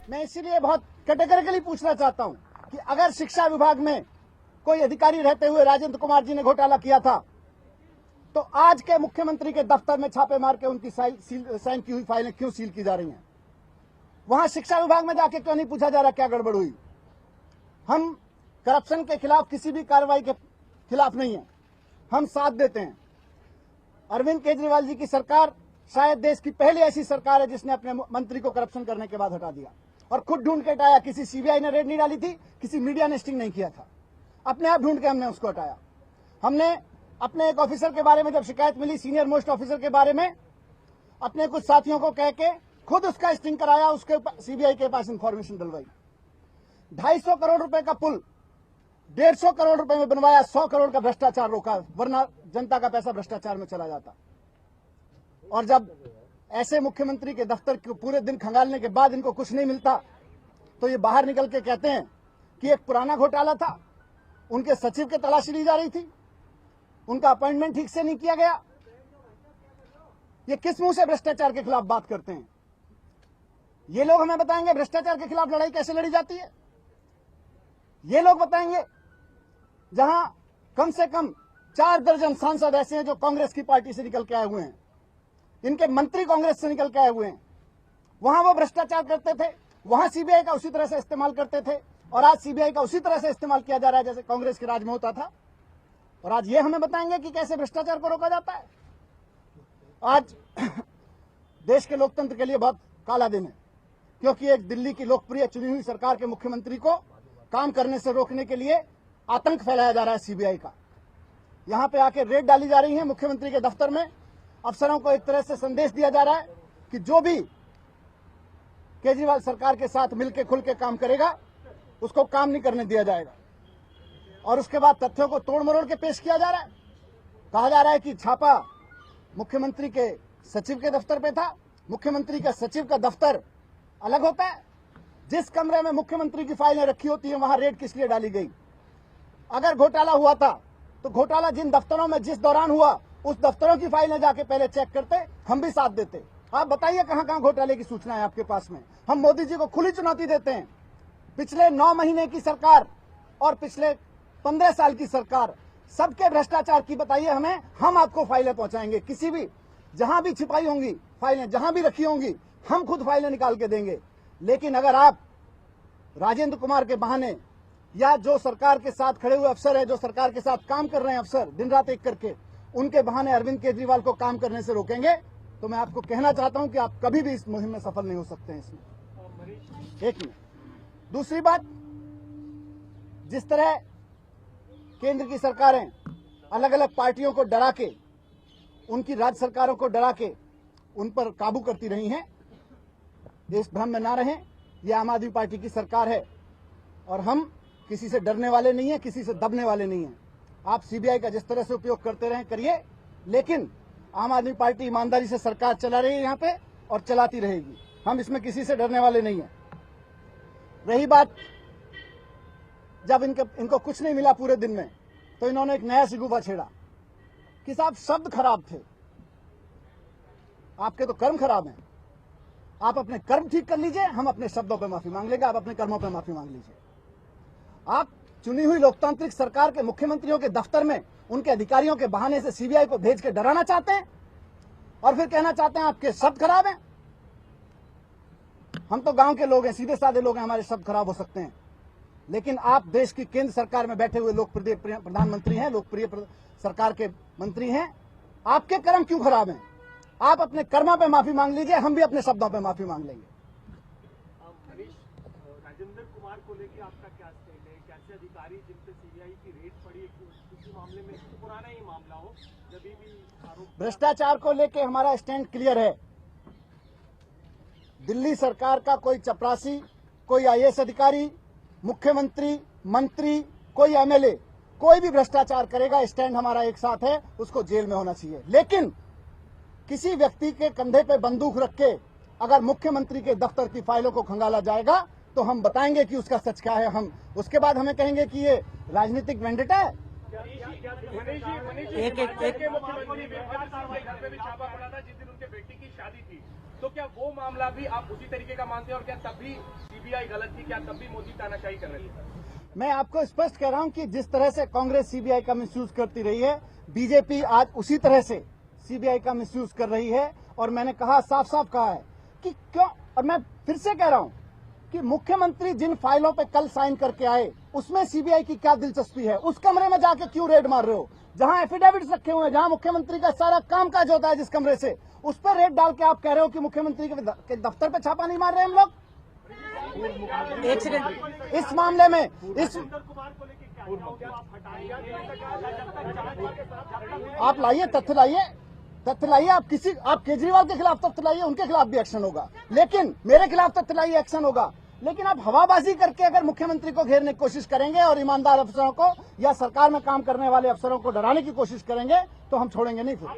मैं इसीलिए बहुत कैटेगरिकली पूछना चाहता हूं कि अगर शिक्षा विभाग में कोई अधिकारी रहते हुए राजेंद्र कुमार जी ने घोटाला किया था तो आज के मुख्यमंत्री के दफ्तर में छापे मार के उनकी साइन की हुई फाइलें क्यों सील की जा रही हैं? वहां शिक्षा विभाग में जाके क्यों नहीं पूछा जा रहा क्या गड़बड़ हुई? हम करप्शन के खिलाफ किसी भी कार्रवाई के खिलाफ नहीं है, हम साथ देते हैं। अरविंद केजरीवाल जी की सरकार शायद देश की पहली ऐसी सरकार है जिसने अपने मंत्री को करप्शन करने के बाद हटा दिया और खुद ढूंढ के हटाया। किसी सीबीआई ने रेड नहीं डाली थी, किसी मीडिया ने स्टिंग नहीं किया था, अपने आप ढूंढ के हमने उसको हटाया। हमने अपने एक ऑफिसर के बारे में जब शिकायत मिली, सीनियर मोस्ट ऑफिसर के बारे में, अपने कुछ साथियों को कह के खुद उसका स्टिंग कराया, उसके सीबीआई के पास इंफॉर्मेशन डलवाई। 250 करोड़ रुपए का पुल 150 करोड़ रुपए में बनवाया, 100 करोड़ का भ्रष्टाचार रोका, वरना जनता का पैसा भ्रष्टाचार में चला जाता। और जब ऐसे मुख्यमंत्री के दफ्तर को पूरे दिन खंगालने के बाद इनको कुछ नहीं मिलता तो ये बाहर निकल के कहते हैं कि एक पुराना घोटाला था, उनके सचिव की तलाशी ली जा रही थी, उनका अपॉइंटमेंट ठीक से नहीं किया गया। ये किस मुंह से भ्रष्टाचार के खिलाफ बात करते हैं? ये लोग हमें बताएंगे भ्रष्टाचार के खिलाफ लड़ाई कैसे लड़ी जाती है? ये लोग बताएंगे जहां कम से कम 4 दर्जन सांसद ऐसे हैं जो कांग्रेस की पार्टी से निकल के आए हुए हैं, इनके मंत्री कांग्रेस से निकल के आए हुए हैं, वहां वो भ्रष्टाचार करते थे, वहां सीबीआई का उसी तरह से इस्तेमाल करते थे और आज सीबीआई का उसी तरह से इस्तेमाल किया जा रहा है जैसे कांग्रेस के राज में होता था। और आज ये हमें बताएंगे कि कैसे भ्रष्टाचार को रोका जाता है। आज देश के लोकतंत्र के लिए बहुत काला दिन है, क्योंकि एक दिल्ली की लोकप्रिय चुनी हुई सरकार के मुख्यमंत्री को काम करने से रोकने के लिए आतंक फैलाया जा रहा है सीबीआई का। यहां पे आके रेड डाली जा रही है मुख्यमंत्री के दफ्तर में। अफसरों को एक तरह से संदेश दिया जा रहा है कि जो भी केजरीवाल सरकार के साथ मिलकर खुल के काम करेगा उसको काम नहीं करने दिया जाएगा। और उसके बाद तथ्यों को तोड़ मरोड़ के पेश किया जा रहा है। कहा जा रहा है कि छापा मुख्यमंत्री के सचिव के दफ्तर पे था। मुख्यमंत्री का सचिव का दफ्तर अलग होता है। जिस कमरे में मुख्यमंत्री की फाइलें रखी होती हैं वहां रेड किस लिए डाली गई? अगर घोटाला हुआ था तो घोटाला जिन दफ्तरों में जिस दौरान हुआ उस दफ्तरों की फाइलें जाके पहले चेक करते, हम भी साथ देते। आप बताइए कहां कहां घोटाले की सूचना है आपके पास में? हम मोदी जी को खुली चुनौती देते हैं। पिछले 9 महीने की सरकार और पिछले 15 साल की सरकार, सबके भ्रष्टाचार की बताइए हमें, हम आपको फाइलें पहुंचाएंगे। किसी भी जहां भी छिपाई होंगी फाइलें, जहां भी रखी होंगी, हम खुद फाइलें निकाल के देंगे। लेकिन अगर आप राजेंद्र कुमार के बहाने या जो सरकार के साथ खड़े हुए अफसर हैं, जो सरकार के साथ काम कर रहे हैं अफसर दिन रात एक करके, उनके बहाने अरविंद केजरीवाल को काम करने से रोकेंगे तो मैं आपको कहना चाहता हूं कि आप कभी भी इस मुहिम में सफल नहीं हो सकते हैं। इसमें एक मिनट, दूसरी बात, जिस तरह केंद्र की सरकारें अलग अलग पार्टियों को डरा के, उनकी राज्य सरकारों को डरा के उन पर काबू करती रही हैं, इस भ्रम में ना रहें। ये आम आदमी पार्टी की सरकार है और हम किसी से डरने वाले नहीं है, किसी से दबने वाले नहीं है। आप सीबीआई का जिस तरह से उपयोग करते रहें करिए, लेकिन आम आदमी पार्टी ईमानदारी से सरकार चला रही है यहाँ पे और चलाती रहेगी। हम इसमें किसी से डरने वाले नहीं है। रही बात, जब इनको कुछ नहीं मिला पूरे दिन में तो इन्होंने एक नया सिगुफा छेड़ा कि साहब शब्द खराब थे। आपके तो कर्म खराब हैं। आप अपने कर्म ठीक कर लीजिए, हम अपने शब्दों पर माफी मांग लेंगे, आप अपने कर्मों पर माफी मांग लीजिए। आप चुनी हुई लोकतांत्रिक सरकार के मुख्यमंत्रियों के दफ्तर में उनके अधिकारियों के बहाने से सीबीआई को भेज के डराना चाहते हैं और फिर कहना चाहते हैं आपके शब्द खराब हैं। हम तो गांव के लोग हैं, सीधे साधे लोग हैं, हमारे शब्द खराब हो सकते हैं, लेकिन आप देश की केंद्र सरकार में बैठे हुए लोकप्रिय प्रधानमंत्री हैं, लोकप्रिय सरकार के मंत्री हैं। आपके कर्म क्यों खराब हैं? आप अपने कर्मों पे माफी मांग लीजिए, हम भी अपने शब्दों पे माफी मांग लेंगे। राजेंद्र कुमार को लेकर आपका क्या स्टैंड है? कैसे अधिकारी जिन पे सीबीआई की रेड पड़ी, किसी मामले में पुराना ही मामला हो, जब भी आरोप भ्रष्टाचार को लेकर हमारा स्टैंड क्लियर है। दिल्ली सरकार का कोई चपरासी, कोई आईएएस अधिकारी, मुख्यमंत्री, मंत्री, कोई एमएलए, कोई भी भ्रष्टाचार करेगा, स्टैंड हमारा एक साथ है, उसको जेल में होना चाहिए। लेकिन किसी व्यक्ति के कंधे पे बंदूक रख के अगर मुख्यमंत्री के दफ्तर की फाइलों को खंगाला जाएगा तो हम बताएंगे कि उसका सच क्या है। हम उसके बाद हमें कहेंगे कि ये राजनीतिक वेंडेटा है। एक मुख्यमंत्री कार्रवाई घर पे भी छापा पड़ा था जिस दिन उनके बेटी की शादी थी, तो क्या वो मामला भी आप उसी तरीके का मानते हैं और क्या तब भी सीबीआई गलत थी, क्या तब भी मोदी तानाशाही कर रही है? मैं आपको स्पष्ट कह रहा हूं कि जिस तरह से कांग्रेस सीबीआई का मिसयूज करती रही है, बीजेपी आज उसी तरह से सीबीआई का मिसयूज कर रही है। और मैंने कहा, साफ साफ कहा है कि क्यों, और मैं फिर से कह रहा हूं कि मुख्यमंत्री जिन फाइलों पे कल साइन करके आए उसमें सीबीआई की क्या दिलचस्पी है? उस कमरे में जाके क्यों रेड मार रहे हो जहां एफिडेविट्स रखे हुए हैं, जहां मुख्यमंत्री का सारा कामकाज होता है, जिस कमरे से, उस पर रेड डाल के आप कह रहे हो कि मुख्यमंत्री के दफ्तर पे छापा नहीं मार रहे हम लोग? एक सेकंड, इस मामले में सुंदर कुमार को लेकर क्या आप हटाएंगे? आप लाइए, तथ्य लाइए। आप केजरीवाल के खिलाफ तथ्य लाइए, उनके खिलाफ भी एक्शन होगा, लेकिन मेरे खिलाफ तथ्य लाइए, एक्शन होगा। लेकिन आप हवाबाजी करके अगर मुख्यमंत्री को घेरने की कोशिश करेंगे और ईमानदार अफसरों को या सरकार में काम करने वाले अफसरों को डराने की कोशिश करेंगे तो हम छोड़ेंगे नहीं फिर।